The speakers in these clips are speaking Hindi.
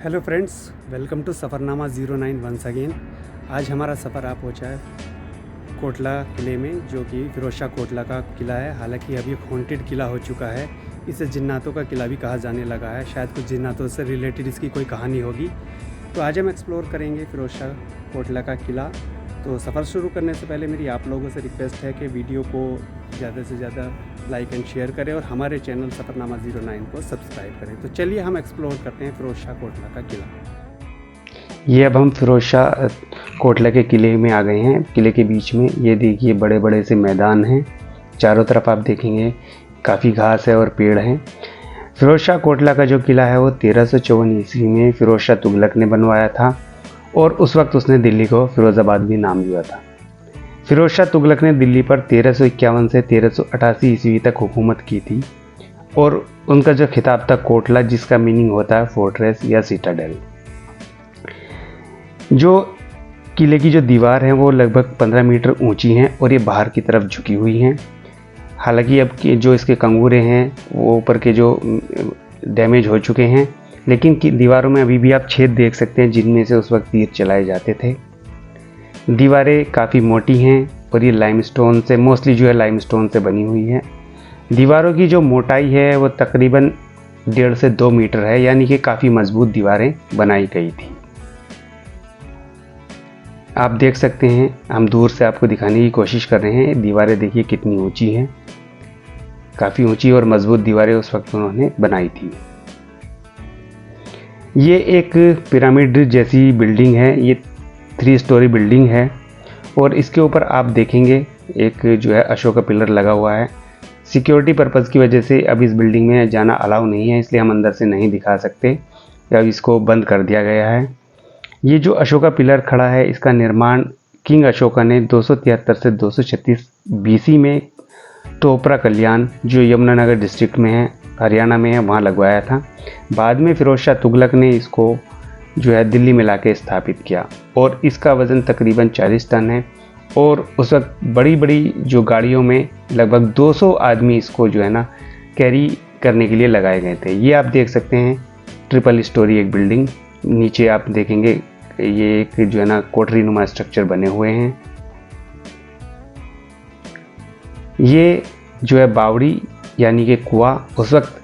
Hello friends, welcome to Safarnama 09 once again. आज हमारा सफ़र आप पहुँचा है कोटला किले में, जो कि फिरोज शाह कोटला का किला है। हालांकि अभी हॉन्टेड किला हो चुका है, इसे जिन्नातों का किला भी कहा जाने लगा है। शायद कुछ जिन्नातों से रिलेटेड इसकी कोई कहानी होगी। तो आज हम एक्सप्लोर करेंगे फिरोज शाह कोटला का किला। तो सफ़र शुरू करने से पहले मेरी आप लोगों से रिक्वेस्ट है कि वीडियो को ज़्यादा से ज़्यादा लाइक एंड शेयर करें और हमारे चैनल सफ़रनामा 09 को सब्सक्राइब करें। तो चलिए हम एक्सप्लोर करते हैं फिरोज शाह कोटला का किला। ये अब हम फिरोज शाह कोटला के किले में आ गए हैं। किले के बीच में ये देखिए बड़े बड़े से मैदान हैं। चारों तरफ आप देखेंगे काफ़ी घास है और पेड़ हैं। फिरोज शाह कोटला का जो किला है वो 1354 ईस्वी में फिरोज शाह तुगलक ने बनवाया था और उस वक्त उसने दिल्ली को फिरोज़ाबाद भी नाम दिया था। फिरोज शाह तुगलक ने दिल्ली पर 1351 से 1388 ईस्वी तक हुकूमत की थी और उनका जो खिताब था कोटला, जिसका मीनिंग होता है फोर्ट्रेस या सिटाडेल। जो किले की जो दीवार है वो लगभग 15 मीटर ऊंची हैं और ये बाहर की तरफ झुकी हुई हैं। हालांकि अब जो इसके कंगूरे हैं वो ऊपर के जो डैमेज हो चुके हैं, लेकिन दीवारों में अभी भी आप छेद देख सकते हैं जिनमें से उस वक्त तीर चलाए जाते थे। दीवारें काफ़ी मोटी हैं और ये लाइमस्टोन से, मोस्टली जो है लाइमस्टोन से बनी हुई है। दीवारों की जो मोटाई है वो तकरीबन 1.5 से 2 मीटर है, यानी कि काफ़ी मजबूत दीवारें बनाई गई थी। आप देख सकते हैं, हम दूर से आपको दिखाने की कोशिश कर रहे हैं। दीवारें देखिए कितनी ऊंची हैं, काफ़ी ऊंची और मजबूत दीवारें उस वक्त उन्होंने बनाई थी। ये एक पिरामिड जैसी बिल्डिंग है, ये 3 स्टोरी बिल्डिंग है और इसके ऊपर आप देखेंगे एक जो है अशोक का पिलर लगा हुआ है। सिक्योरिटी पर्पज़ की वजह से अब इस बिल्डिंग में जाना अलाउ नहीं है, इसलिए हम अंदर से नहीं दिखा सकते, अब इसको बंद कर दिया गया है। ये जो अशोका पिलर खड़ा है, इसका निर्माण किंग अशोका ने 273 से 236 बीसी में टोपरा कल्याण, जो यमुनानगर डिस्ट्रिक्ट में है, हरियाणा में है, वहाँ लगवाया था। बाद में फिरोज शाह तुगलक ने इसको जो है दिल्ली में लाके स्थापित किया और इसका वज़न तकरीबन 40 टन है और उस वक्त बड़ी बड़ी जो गाड़ियों में लगभग 200 आदमी इसको जो है ना कैरी करने के लिए लगाए गए थे। ये आप देख सकते हैं ट्रिपल स्टोरी एक बिल्डिंग। नीचे आप देखेंगे ये एक जो है ना कोठरी नुमा स्ट्रक्चर बने हुए हैं। ये जो है बावड़ी यानी कि कुआं, उस वक्त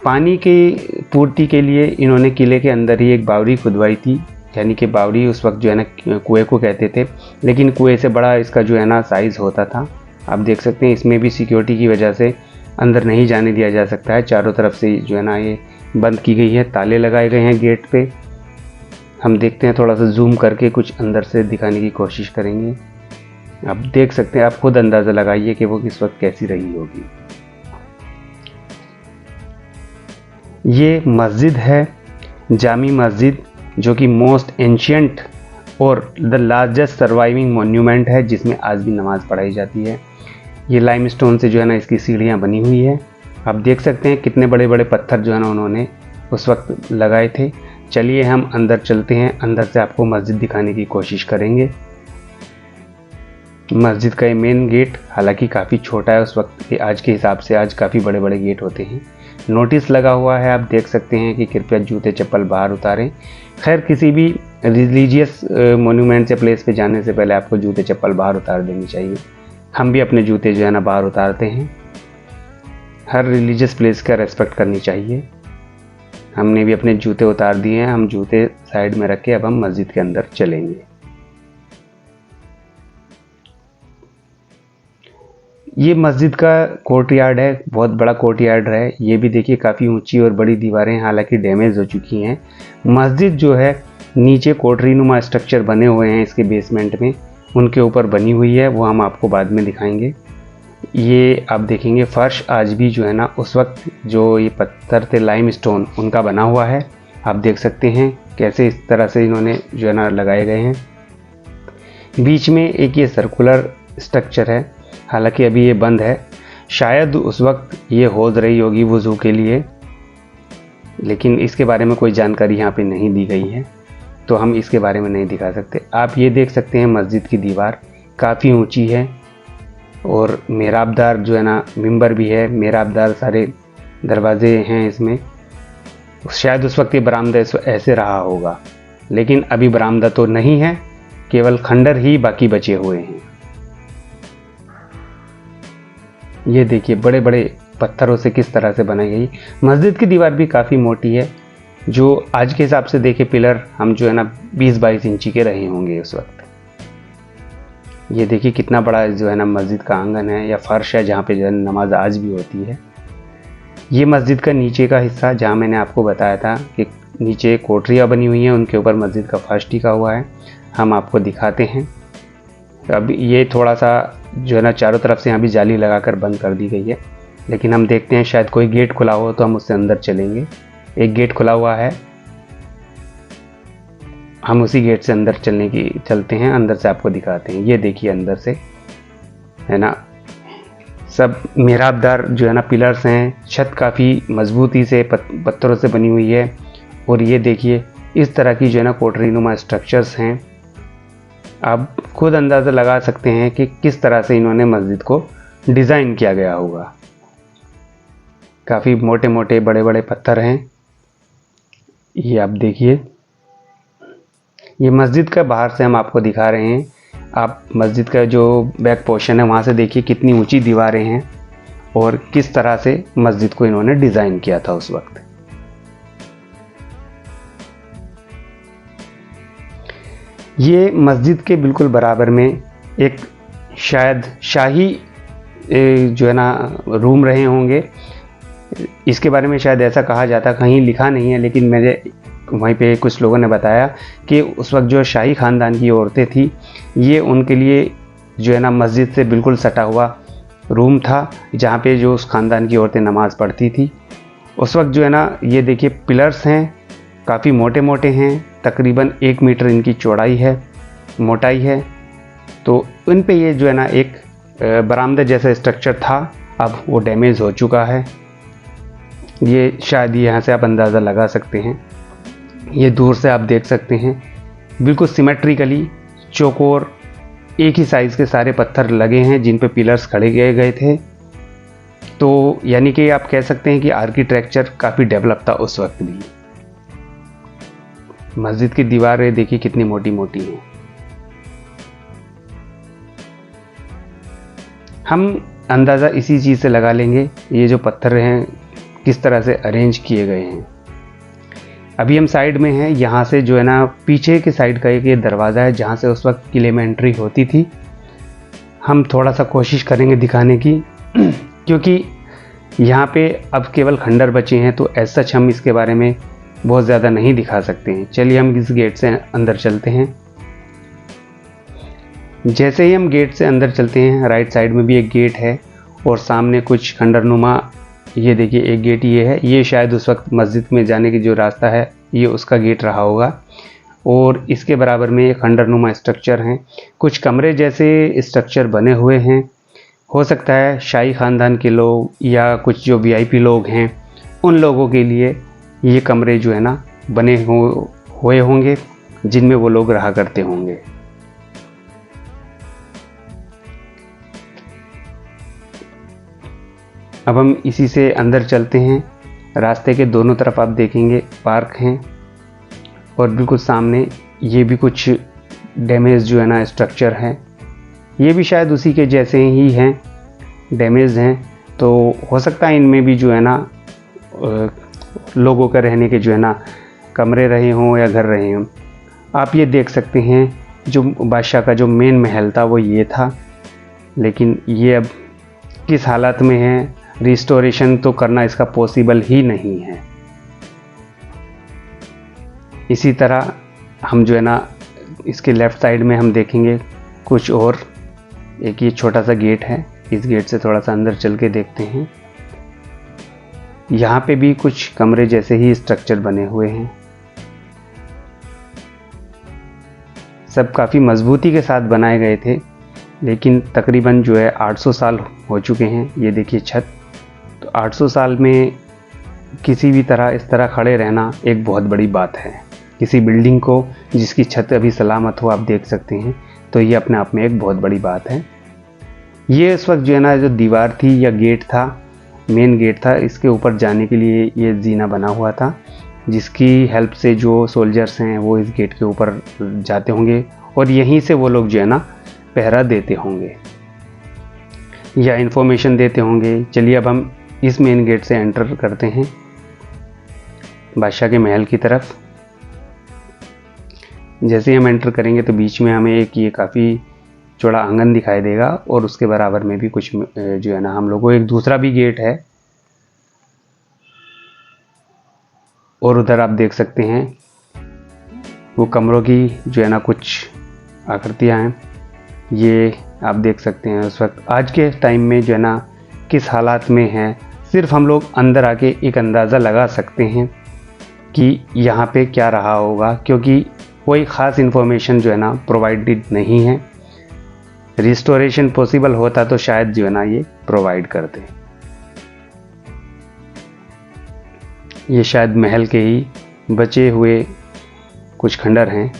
पानी की पूर्ति के लिए इन्होंने किले के अंदर ही एक बावड़ी खुदवाई थी, यानी कि बावड़ी उस वक्त जो है ना कुएं को कहते थे, लेकिन कुएं से बड़ा इसका जो है ना साइज़ होता था। आप देख सकते हैं इसमें भी सिक्योरिटी की वजह से अंदर नहीं जाने दिया जा सकता है। चारों तरफ से जो है ना ये बंद की गई है, ताले लगाए गए हैं गेट पे। हम देखते हैं, थोड़ा सा जूम करके कुछ अंदर से दिखाने की कोशिश करेंगे। आप देख सकते हैं, आप खुद अंदाज़ा लगाइए कि वो किस वक्त कैसी रही होगी। ये मस्जिद है, जामी मस्जिद, जो कि मोस्ट एंशियंट और द लार्जेस्ट सर्वाइविंग मॉन्यूमेंट है, जिसमें आज भी नमाज़ पढ़ाई जाती है। ये लाइमस्टोन से जो है ना इसकी सीढ़ियाँ बनी हुई है। आप देख सकते हैं कितने बड़े बड़े पत्थर जो है ना उन्होंने उस वक्त लगाए थे। चलिए हम अंदर चलते हैं, अंदर से आपको मस्जिद दिखाने की कोशिश करेंगे। मस्जिद का ये मेन गेट हालांकि काफ़ी छोटा है, उस वक्त आज के हिसाब से आज काफ़ी बड़े बड़े गेट होते हैं। नोटिस लगा हुआ है, आप देख सकते हैं कि कृपया जूते चप्पल बाहर उतारें। खैर, किसी भी रिलीजियस मोन्यूमेंट या प्लेस पे जाने से पहले आपको जूते चप्पल बाहर उतार देनी चाहिए। हम भी अपने जूते जो है ना बाहर उतारते हैं। हर रिलीजियस प्लेस का रेस्पेक्ट करनी चाहिए। हमने भी अपने जूते उतार दिए हैं, हम जूते साइड में रख के अब हम मस्जिद के अंदर चलेंगे। ये मस्जिद का कोर्टयार्ड है, बहुत बड़ा कोर्टयार्ड है। ये भी देखिए काफ़ी ऊंची और बड़ी दीवारें हालांकि डैमेज हो चुकी हैं। मस्जिद जो है नीचे कोठरी नुमा स्ट्रक्चर बने हुए हैं इसके बेसमेंट में, उनके ऊपर बनी हुई है, वो हम आपको बाद में दिखाएंगे। ये आप देखेंगे फर्श आज भी जो है ना उस वक्त जो ये पत्थर थे लाइमस्टोन, उनका बना हुआ है। आप देख सकते हैं कैसे इस तरह से इन्होंने जो है ना लगाए गए हैं। बीच में एक ये सर्कुलर स्ट्रक्चर है, हालांकि अभी ये बंद है। शायद उस वक्त ये हौज रही होगी वुज़ू के लिए, लेकिन इसके बारे में कोई जानकारी यहाँ पे नहीं दी गई है, तो हम इसके बारे में नहीं दिखा सकते। आप ये देख सकते हैं मस्जिद की दीवार काफ़ी ऊंची है और मेहराबदार जो है ना मिंबर भी है, मेहराबदार सारे दरवाजे हैं इसमें। शायद उस वक्त ये बरामदा ऐसे रहा होगा, लेकिन अभी बरामदा तो नहीं है, केवल खंडर ही बाकी बचे हुए हैं। ये देखिए बड़े बड़े पत्थरों से किस तरह से बनाई गई। मस्जिद की दीवार भी काफ़ी मोटी है, जो आज के हिसाब से देखे पिलर हम जो है ना 20-22 इंची के रहे होंगे उस वक्त। ये देखिए कितना बड़ा जो है ना मस्जिद का आंगन है या फर्श है, जहाँ पे जो है नमाज आज भी होती है। ये मस्जिद का नीचे का हिस्सा, जहाँ मैंने आपको बताया था कि नीचे कोठरियाँ बनी हुई हैं, उनके ऊपर मस्जिद का फर्श टिका हुआ है, हम आपको दिखाते हैं। अब ये थोड़ा सा जो है ना चारों तरफ से यहाँ भी जाली लगाकर बंद कर दी गई है, लेकिन हम देखते हैं शायद कोई गेट खुला हो तो हम उससे अंदर चलेंगे। एक गेट खुला हुआ है, हम उसी गेट से अंदर चलते हैं, अंदर से आपको दिखाते हैं। ये देखिए अंदर से है ना सब मेहराबदार जो है ना पिलर्स हैं, छत काफ़ी मजबूती से पत्थरों से बनी हुई है, और ये देखिए इस तरह की जो है ना कोठरी नुमा स्ट्रक्चर्स हैं। आप खुद अंदाज़ा लगा सकते हैं कि किस तरह से इन्होंने मस्जिद को डिज़ाइन किया गया होगा। काफ़ी मोटे मोटे बड़े बड़े पत्थर हैं। ये आप देखिए, ये मस्जिद का बाहर से हम आपको दिखा रहे हैं। आप मस्जिद का जो बैक पोर्शन है वहाँ से देखिए कितनी ऊंची दीवारें हैं और किस तरह से मस्जिद को इन्होंने डिज़ाइन किया था उस वक्त। ये मस्जिद के बिल्कुल बराबर में एक शायद शाही जो है ना रूम रहे होंगे। इसके बारे में शायद ऐसा कहा जाता, कहीं लिखा नहीं है, लेकिन मेरे वहीं पे कुछ लोगों ने बताया कि उस वक्त जो शाही ख़ानदान की औरतें थी, ये उनके लिए जो है ना मस्जिद से बिल्कुल सटा हुआ रूम था, जहाँ पे जो उस ख़ानदान की औरतें नमाज़ पढ़ती थी। उस वक्त जो है ना ये देखिए पिलर्स हैं, काफ़ी मोटे मोटे हैं, तकरीबन 1 मीटर इनकी चौड़ाई है, मोटाई है। तो इन पे ये जो है ना एक बरामदा जैसा स्ट्रक्चर था, अब वो डैमेज हो चुका है। ये शायद यहाँ से आप अंदाज़ा लगा सकते हैं। ये दूर से आप देख सकते हैं बिल्कुल सिमेट्रिकली चौकोर एक ही साइज़ के सारे पत्थर लगे हैं जिन पे पिलर्स खड़े किए गए थे। तो यानी कि आप कह सकते हैं कि आर्किटेक्चर काफ़ी डेवलप था उस वक्त भी। मस्जिद की दीवारें देखिए कितनी मोटी मोटी हैं। हम अंदाज़ा इसी चीज़ से लगा लेंगे ये जो पत्थर हैं किस तरह से अरेंज किए गए हैं। अभी हम साइड में हैं, यहाँ से जो है ना पीछे की साइड का एक ये दरवाज़ा है जहाँ से उस वक्त किले में एंट्री होती थी। हम थोड़ा सा कोशिश करेंगे दिखाने की क्योंकि यहाँ पे अब केवल खंडर बचे हैं, तो ऐसा सच हम इसके बारे में बहुत ज़्यादा नहीं दिखा सकते हैं। चलिए हम इस गेट से अंदर चलते हैं। जैसे ही हम गेट से अंदर चलते हैं, राइट साइड में भी एक गेट है और सामने कुछ खंडरनुमा, ये देखिए एक गेट ये है। ये शायद उस वक्त मस्जिद में जाने की जो रास्ता है ये उसका गेट रहा होगा। और इसके बराबर में एक खंडरनुमा स्ट्रक्चर हैं, कुछ कमरे जैसे स्ट्रक्चर बने हुए हैं। हो सकता है शाही ख़ानदान के लोग या कुछ जो वीआईपी लोग हैं उन लोगों के लिए ये कमरे जो है ना बने हुए होंगे, जिनमें वो लोग रहा करते होंगे। अब हम इसी से अंदर चलते हैं। रास्ते के दोनों तरफ आप देखेंगे पार्क हैं और बिल्कुल सामने ये भी कुछ डैमेज जो है ना स्ट्रक्चर है। ये भी शायद उसी के जैसे ही हैं, डैमेज हैं। तो हो सकता है इनमें भी जो है ना लोगों का रहने के जो है ना कमरे रहे हों या घर रहे हों। आप ये देख सकते हैं जो बादशाह का जो मेन महल था वो ये था, लेकिन ये अब किस हालत में है, रिस्टोरेशन तो करना इसका पॉसिबल ही नहीं है। इसी तरह हम जो है ना इसके लेफ़्ट साइड में हम देखेंगे कुछ और एक ये छोटा सा गेट है। इस गेट से थोड़ा सा अंदर चल के देखते हैं। यहाँ पे भी कुछ कमरे जैसे ही स्ट्रक्चर बने हुए हैं। सब काफ़ी मजबूती के साथ बनाए गए थे, लेकिन तकरीबन जो है 800 साल हो चुके हैं। ये देखिए छत, तो 800 साल में किसी भी तरह इस तरह खड़े रहना एक बहुत बड़ी बात है। किसी बिल्डिंग को जिसकी छत अभी सलामत हो आप देख सकते हैं, तो ये अपने आप में एक बहुत बड़ी बात है। ये इस वक्त जो है ना जो दीवार थी या गेट था, मेन गेट था, इसके ऊपर जाने के लिए ये जीना बना हुआ था। जिसकी हेल्प से जो सोल्जर्स हैं वो इस गेट के ऊपर जाते होंगे और यहीं से वो लोग जो है ना पहरा देते होंगे या इन्फॉर्मेशन देते होंगे। चलिए अब हम इस मेन गेट से एंटर करते हैं बादशाह के महल की तरफ। जैसे ही हम एंटर करेंगे तो बीच में हमें एक ये काफ़ी चौड़ा आंगन दिखाई देगा और उसके बराबर में भी कुछ जो है ना हम लोगों को एक दूसरा भी गेट है और उधर आप देख सकते हैं वो कमरों की जो है ना कुछ आकृतियाँ हैं। ये आप देख सकते हैं उस वक्त आज के टाइम में जो है ना किस हालात में है, सिर्फ हम लोग अंदर आके एक अंदाज़ा लगा सकते हैं कि यहाँ पे क्या रहा होगा, क्योंकि कोई ख़ास इन्फॉर्मेशन जो है ना प्रोवाइडेड नहीं है। रिस्टोरेशन पॉसिबल होता तो शायद जो है ना ये प्रोवाइड करते। ये शायद महल के ही बचे हुए कुछ खंडर हैं।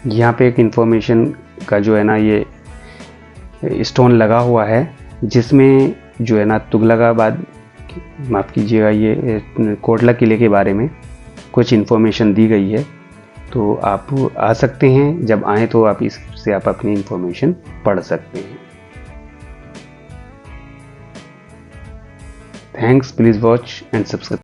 यहाँ पे एक इन्फॉर्मेशन का जो है ना ये स्टोन लगा हुआ है जिसमें जो है ना तुगलकाबाद, माफ़ कीजिएगा, ये कोटला किले के बारे में कुछ इन्फॉर्मेशन दी गई है। तो आप आ सकते हैं, जब आएँ तो आप इससे आप अपनी इन्फॉर्मेशन पढ़ सकते हैं। Thanks, please watch and subscribe.